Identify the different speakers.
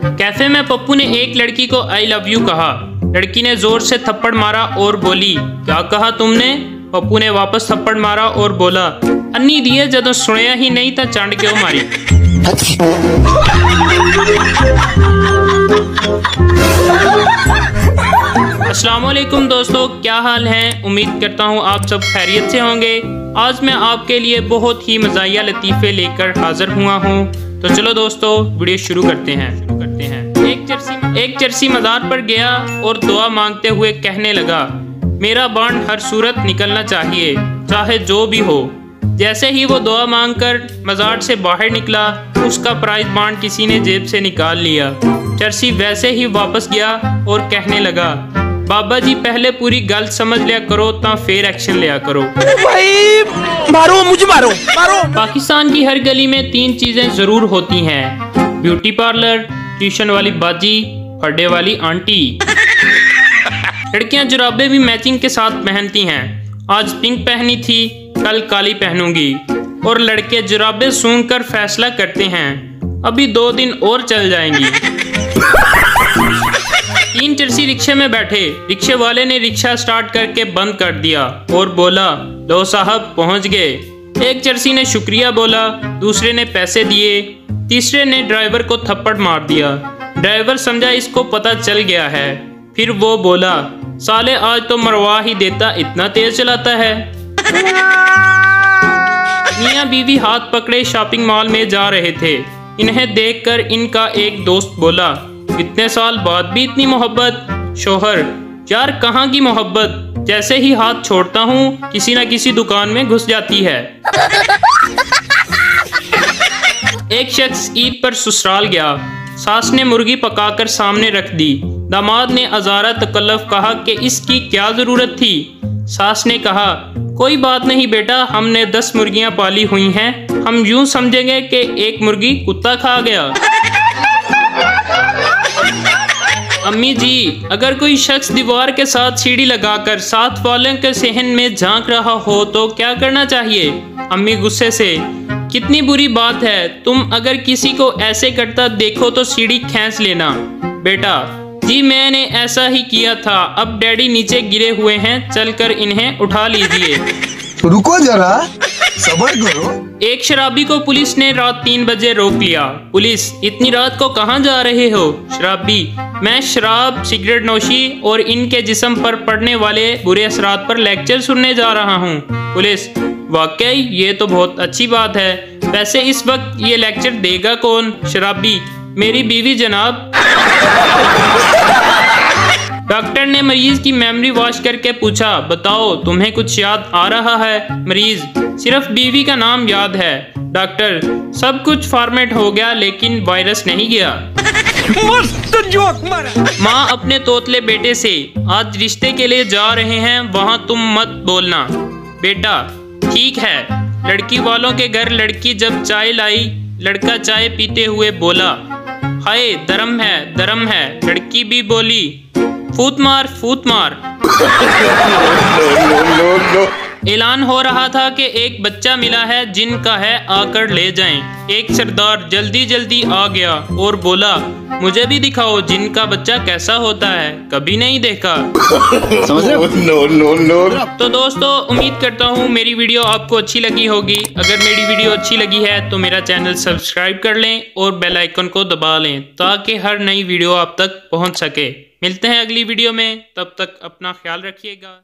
Speaker 1: Cafe में पप्पू ने एक लड़की को आई लव यू कहा। लड़की ने जोर से थप्पड़ मारा और बोली, क्या कहा तुमने? पप्पू ने वापस थप्पड़ मारा और बोला, अन्नी दिए जदों सुनिया ही नहीं तो चंड क्यों मारी। अस्सलाम वालेकुम दोस्तों, क्या हाल है? उम्मीद करता हूँ आप सब खैरियत से होंगे। आज मैं आपके लिए बहुत ही मज़ाहिया लतीफ़े लेकर हाजिर हुआ हूँ। तो चलो दोस्तों वीडियो शुरू करते हैं। एक चर्सी मज़ार पर गया और दुआ मांगते हुए कहने लगा, मेरा बांड हर सूरत निकलना चाहिए, चाहे जो भी हो। जैसे ही वो दुआ मांगकर मज़ार से बाहर निकला, उसका प्राइज बांड किसी ने जेब से निकाल लिया। चर्सी वैसे ही वापस गया और कहने लगा, बाबा जी पहले पूरी गल समझ लिया करो ता फिर एक्शन लिया करो।
Speaker 2: भाई मारो, मुझे मारो।
Speaker 1: पाकिस्तान की हर गली में 3 चीजें जरूर होती हैं, ब्यूटी पार्लर, ट्यूशन वाली बाजी, फड्डे वाली आंटी। लड़कियां जुराबे भी मैचिंग के साथ पहनती हैं। आज पिंक पहनी थी, कल काली पहनूंगी। और लड़के जुराबे सूंघ कर फैसला करते हैं, अभी 2 दिन और चल जाएंगी। 3 चर्सी रिक्शे में बैठे। रिक्शे वाले ने रिक्शा स्टार्ट करके बंद कर दिया और बोला, लो साहब पहुंच गए। एक चर्सी ने शुक्रिया बोला, दूसरे ने पैसे दिए, तीसरे ने ड्राइवर को थप्पड़ मार दिया। ड्राइवर समझा इसको पता चल गया है, फिर वो बोला, साले आज तो मरवा ही देता, इतना तेज चलाता है। मियां बीवी हाथ पकड़े शॉपिंग मॉल में जा रहे थे। इन्हें देखकर इनका एक दोस्त बोला, इतने साल बाद भी इतनी मोहब्बत। शोहर, यार कहाँ की मोहब्बत, जैसे ही हाथ छोड़ता हूँ किसी न किसी दुकान में घुस जाती है। एक शख्स ईद पर ससुराल गया। सास ने मुर्गी पकाकर सामने रख दी। दामाद ने अजारा तकल्लुफ कहा कि इसकी क्या जरूरत थी। सास ने कहा, कोई बात नहीं बेटा, हमने 10 मुर्गियां पाली हुई हैं, हम यूं समझेंगे कि एक मुर्गी कुत्ता खा गया। अम्मी जी, अगर कोई शख्स दीवार के साथ सीढ़ी लगाकर साथ वालों के सहन में झांक रहा हो तो क्या करना चाहिए? अम्मी गुस्से से, कितनी बुरी बात है, तुम अगर किसी को ऐसे करता देखो तो सीढ़ी खींच लेना। बेटा, जी मैंने ऐसा ही किया था, अब डैडी नीचे गिरे हुए हैं, चलकर इन्हें उठा लीजिए।
Speaker 2: रुको जरा, सब्र करो।
Speaker 1: एक शराबी को पुलिस ने रात 3 बजे रोक लिया। पुलिस, इतनी रात को कहाँ जा रहे हो? शराबी, मैं शराब, सिगरेट नोशी और इनके जिस्म पर पड़ने वाले बुरे असरात पर लेक्चर सुनने जा रहा हूँ। पुलिस, वाकई ये तो बहुत अच्छी बात है, वैसे इस वक्त ये लेक्चर देगा कौन? शराबी, मेरी बीवी जनाब। डॉक्टर ने मरीज की मेमोरी वॉश करके पूछा, बताओ तुम्हें कुछ याद आ रहा है? मरीज, सिर्फ बीवी का नाम याद है। डॉक्टर, सब कुछ फॉर्मेट हो गया लेकिन वायरस नहीं गया।
Speaker 2: मस्त जोक मारा।
Speaker 1: माँ अपने तोतले बेटे से, आज रिश्ते के लिए जा रहे हैं, वहाँ तुम मत बोलना। बेटा, ठीक है। लड़की वालों के घर लड़की जब चाय लाई, लड़का चाय पीते हुए बोला, हाय धर्म है, धर्म है। लड़की भी बोली, फूट मार, फूट मार। ऐलान हो रहा था कि एक बच्चा मिला है, जिनका है आकर ले जाएं। एक सरदार जल्दी जल्दी आ गया और बोला, मुझे भी दिखाओ जिनका बच्चा कैसा होता है, कभी नहीं देखा।
Speaker 2: समझ रहे हो? नो।
Speaker 1: तो दोस्तों उम्मीद करता हूँ मेरी वीडियो आपको अच्छी लगी होगी। अगर मेरी वीडियो अच्छी लगी है तो मेरा चैनल सब्सक्राइब कर लें और बेल आइकन को दबा लें ताकि हर नई वीडियो आप तक पहुँच सके। मिलते हैं अगली वीडियो में, तब तक अपना ख्याल रखिएगा।